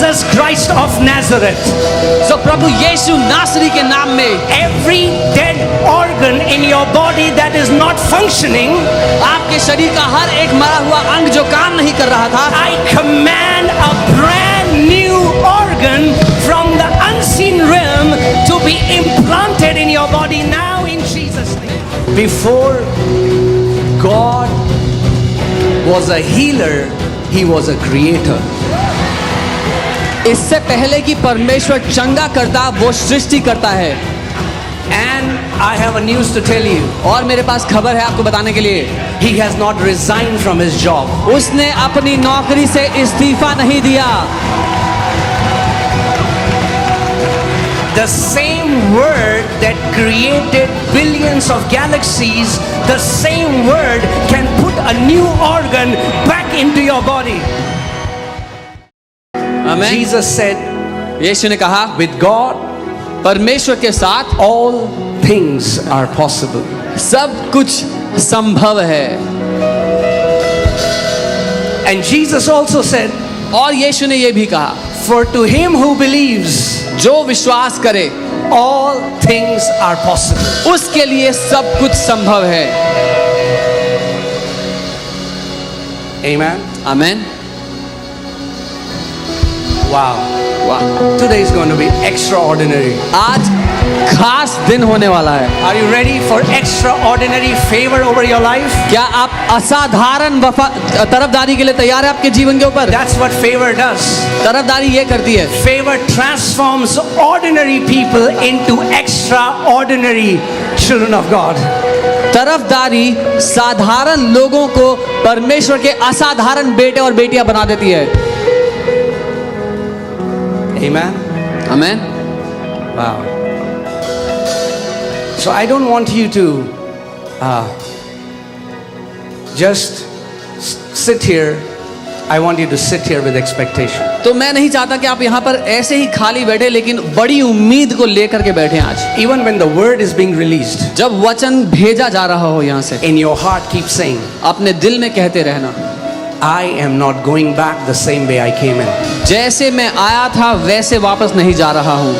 Jesus Christ of Nazareth. So प्रभु यीशु नासरी के नाम में Every dead organ in your body that is not functioning, आपके शरीर का हर एक मरा हुआ अंग जो काम नहीं कर रहा था, I command a brand new organ from the unseen realm to be implanted in your body now in Jesus' name. Before God was a healer, He was a creator. इससे पहले कि परमेश्वर चंगा करता, वो सृष्टि करता है। And I have a news to tell you. और मेरे पास खबर है आपको बताने के लिए, He has not resigned from his job. उसने अपनी नौकरी से इस्तीफा नहीं दिया। The same word that created billions of galaxies, the same word can put a new organ back into your body. आमीन। Jesus said, यीशु ने कहा, with God, परमेश्वर के साथ all things are possible. सब कुछ संभव है। And Jesus also said, और यीशु ने ये भी कहा, for to him who believes, जो विश्वास करे, all things are possible. उसके लिए सब कुछ संभव है। Amen. आमीन। Wow. वाह, Today is going to be extraordinary. आज खास दिन होने वाला है। Are you ready for extraordinary favor over your life? क्या आप असाधारण तरफदारी के लिए तैयार हैं आपके जीवन के ऊपर? That's what favor does. तरफदारी ये करती है, Favor transforms ordinary people into extraordinary children of God. तरफदारी साधारण लोगों को परमेश्वर के असाधारण बेटे और बेटियां बना देती है। Amen. आमीन। Wow. So I don't want you to just sit here. I want you to sit here with expectation. तो मैं नहीं चाहता कि आप यहाँ पर ऐसे ही खाली बैठे, लेकिन बड़ी उम्मीद को लेकर के बैठे आज। Even when the word is being released, जब वचन भेजा जा रहा हो यहाँ से, in your heart keep saying, अपने दिल में कहते रहना, I am not going back the same way I came in. जैसे मैं आया था वैसे वापस नहीं जा रहा हूँ।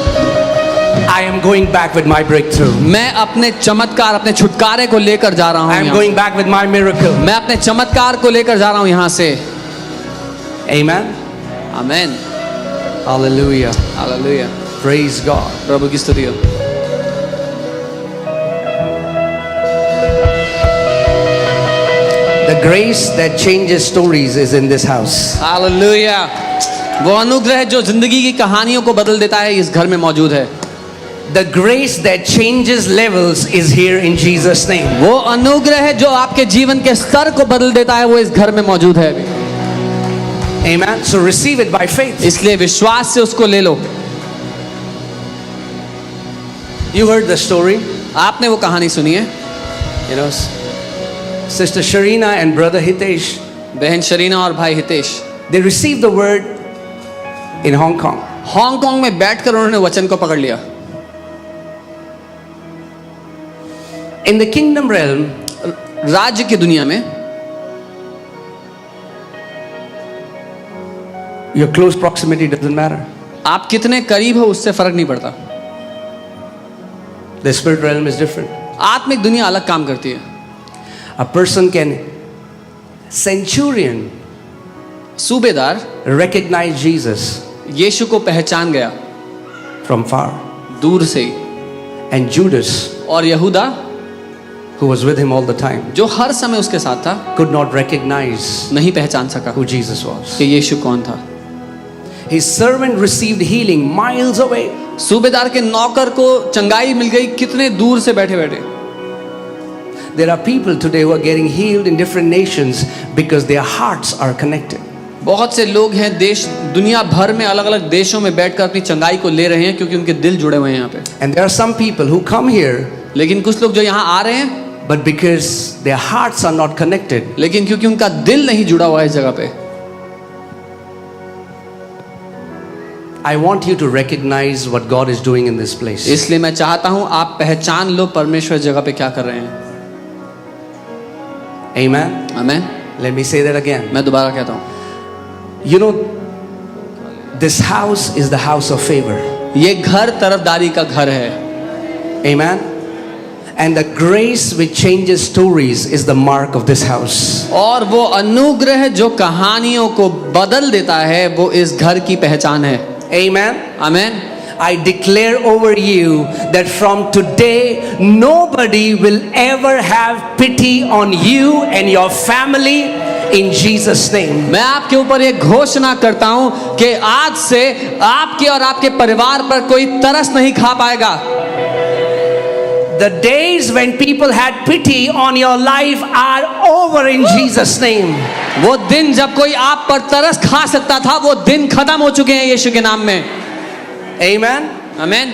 I am going back with my breakthrough. मैं अपने चमत्कार, अपने छुटकारे को लेकर जा रहा हूँ। I am यहाँ going back with my miracle. मैं अपने चमत्कार को लेकर जा रहा हूँ यहाँ से। Amen. आमीन। Hallelujah. हालेलुया। Praise God. प्रभु की स्तुति हो। The grace that changes stories is in this house. Hallelujah. वो अनुग्रह जो जिंदगी की कहानियों को बदल देता है, इस घर में मौजूद है। The grace that changes levels is here in Jesus' name. वो अनुग्रह जो आपके जीवन के स्तर को बदल देता है, वो इस घर में मौजूद है अभी। Amen. So receive it by faith. इसलिए विश्वास से उसको ले लो। You heard the story. आपने वो कहानी सुनी है, You know, Sister Sharina and Brother Hitesh, बहन शरीना और भाई Hitesh, they received the word in Hong Kong. Hong Kong में बैठकर उन्होंने वचन को पकड़ लिया। In the kingdom realm, राज्य की दुनिया में your close proximity doesn't matter. आप कितने करीब हो उससे फर्क नहीं पड़ता। The spirit realm is different. आत्मिक दुनिया अलग काम करती है। A person can, centurion, सूबेदार recognize Jesus यीशु को पहचान गया from far. दूर से ही, And Judas, और यहूदा who was with him all the time, जो हर समय उसके साथ था, could not recognize नहीं पहचान सका who Jesus was. कि यीशु कौन था। His servant received healing miles away. सूबेदार के नौकर को चंगाई मिल गई कितने दूर से बैठे बैठे। There are people today who are getting healed in different nations because their hearts are connected. बहुत से लोग हैं देश दुनिया भर में अलग अलग देशों में बैठकर अपनी चंगाई को ले रहे हैं, क्योंकि उनके दिल जुड़े हुए हैं यहाँ पे। And there are some people who come here, लेकिन कुछ लोग जो यहाँ आ रहे हैं, but because their hearts are not connected, लेकिन क्योंकि उनका दिल नहीं जुड़ा हुआ है इस जगह पे। I want you to recognize what God is doing in this place. इसलिए मैं चाहता हूँ आप पहचान लो परमेश्वर इस जगह पे क्या कर रहे हैं। Amen. आमीन। Let me say that again. मैं दोबारा कहता हूँ, You know, This house is the house of favor. ये घर तरफदारी का घर है। Amen. And the grace which changes stories is the mark of this house. और वो अनुग्रह जो कहानियों को बदल देता है वो इस घर की पहचान है। Amen. आमीन। I declare over you that from today nobody will ever have pity on you and your family in Jesus name. मैं आपके ऊपर ये घोषणा करता हूं कि आज से आपके और आपके परिवार पर कोई तरस नहीं खा पाएगा। The days when people had pity on your life are over in Jesus name. वो दिन जब कोई आप पर तरस खा सकता था वो दिन खत्म हो चुके हैं यीशु के नाम में। Amen. आमीन।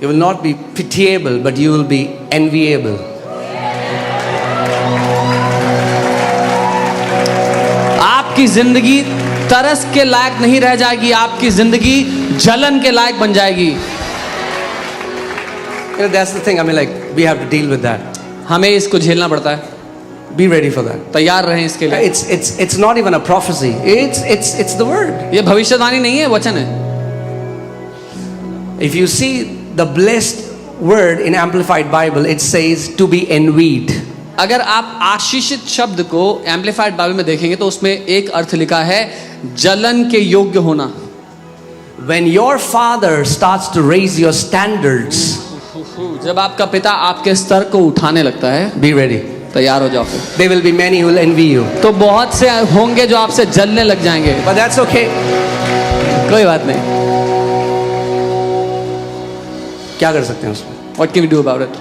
You will not be pitiable, but you will be enviable. आपकी जिंदगी तरस के लायक नहीं रह जाएगी, आपकी जिंदगी जलन के लायक बन जाएगी। You know, that's the thing. I mean, like, we have to deal with that. हमें इसको झेलना पड़ता है। Be ready for that. तैयार रहें इसके लिए। It's not even a prophecy. It's the word. ये भविष्यवाणी नहीं है, वचन है। If you see the blessed word in Amplified Bible, it says to be envied. अगर आप आशीषित शब्द को एम्पलीफाइड बाइबल में देखेंगे तो उसमें एक अर्थ लिखा है जलन के योग्य होना। When your father starts to raise your standards, जब आपका पिता आपके स्तर को उठाने लगता है, be ready. तैयार हो जाओ। There will be many who will envy you. तो बहुत से होंगे जो आपसे जलने लग जाएंगे। But that's okay. कोई बात नहीं। क्या कर सकते हैं उसमें? What can we do about it?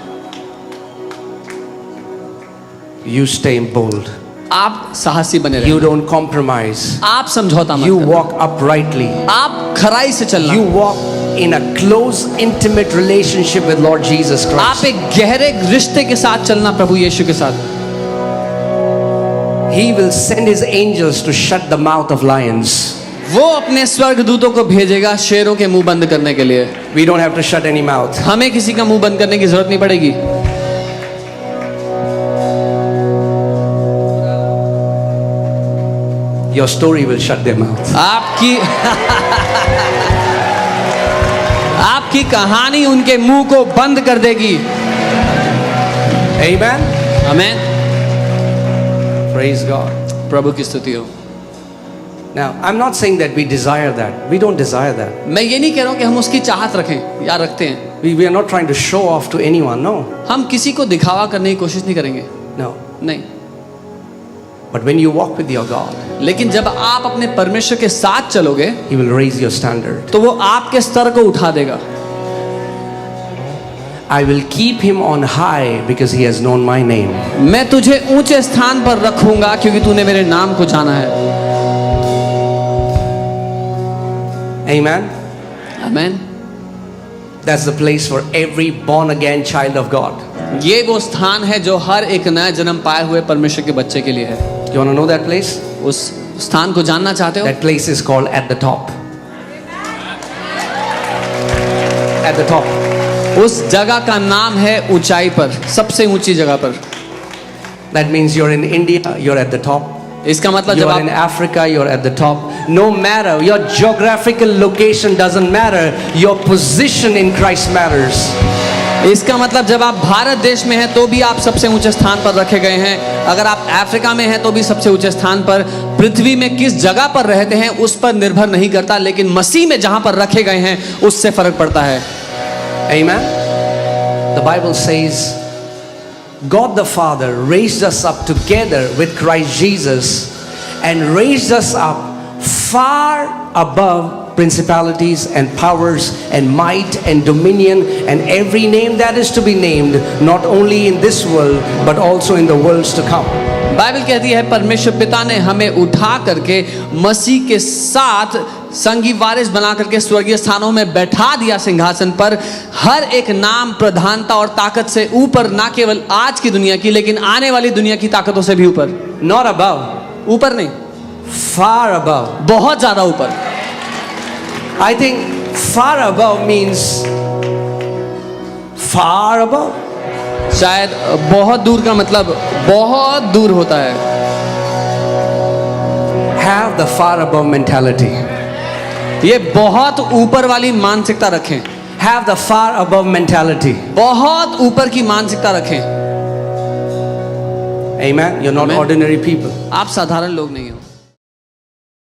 You stay bold. आप साहसी बने रहे। You don't compromise. आप समझौता मत You करो। walk uprightly. आप खराई से चलना। You walk in a close, intimate relationship with Lord Jesus आप Christ. एक गहरे रिश्ते के साथ चलना प्रभु यीशु के साथ। He will send his angels to shut the mouth of lions. वो अपने स्वर्गदूतों को भेजेगा शेरों के मुंह बंद करने के लिए। We don't have to shut any mouth. हमें किसी का मुंह बंद करने की जरूरत नहीं पड़ेगी। Your story will shut their mouth. आपकी कहानी उनके मुंह को बंद कर देगी। Amen. आमीन। Praise God. प्रभु की स्तुति हो। Now, I'm not saying that we desire that. We don't desire that. मैं ये नहीं कह रहा हूँ कि हम उसकी चाहत रखें या रखते हैं। We are not trying to show off to anyone. No. हम किसी को दिखावा करने की कोशिश नहीं करेंगे। No. नहीं। But when you walk with your God, लेकिन जब आप अपने परमेश्वर के साथ चलोगे, He will raise your standard. तो वो आपके स्तर को उठा देगा। I will keep him on high because he has known my name. मैं तुझे ऊंचे स्थान पर रखूंगा क्योंकि तूने मेरे नाम को जाना है। Amen. आमीन। That's the place for every born again child of God. ये वो स्थान है जो हर एक नया जन्म पाए हुए परमेश्वर के बच्चे के लिए है। You want to know that place? उस स्थान को जानना चाहते हो? That place is called at the top. At the top. उस जगह का नाम है ऊंचाई पर, सबसे ऊंची जगह पर। That means you're in India, you're at the top. इसका मतलब जब You're in आप Africa, you're at the top. No matter your geographical location doesn't matter. Your position in Christ matters. इसका मतलब जब आप भारत देश में हैं तो भी आप सबसे ऊंचे स्थान पर रखे गए हैं। अगर आप अफ्रीका में हैं तो भी सबसे ऊंचे स्थान पर। पृथ्वी में किस जगह पर रहते हैं उस पर निर्भर नहीं करता, लेकिन मसीह में जहां पर रखे गए हैं उससे फर्क पड़ता है। Amen. The Bible says God the Father raised us up together with Christ Jesus and raised us up far above principalities and powers and might and dominion and every name that is to be named, not only in this world but also in the worlds to come. Bible कहती है परमेश्वर पिता ने हमें उठा करके मसीह के साथ संगी वारिस बना करके स्वर्गीय स्थानों में बैठा दिया सिंहासन पर। हर एक नाम, प्रधानता और ताकत से ऊपर, ना केवल आज की दुनिया की लेकिन आने वाली दुनिया की ताकतों से भी ऊपर। Not above, ऊपर नहीं, far above. बहुत ज्यादा ऊपर। I think far above means far above. शायद बहुत दूर का मतलब बहुत दूर होता है। Have the far above mentality. ये बहुत ऊपर वाली मानसिकता रखें, Have the far above mentality. बहुत ऊपर की मानसिकता रखें। Amen. You're not Amen. ordinary people. आप साधारण लोग नहीं हो।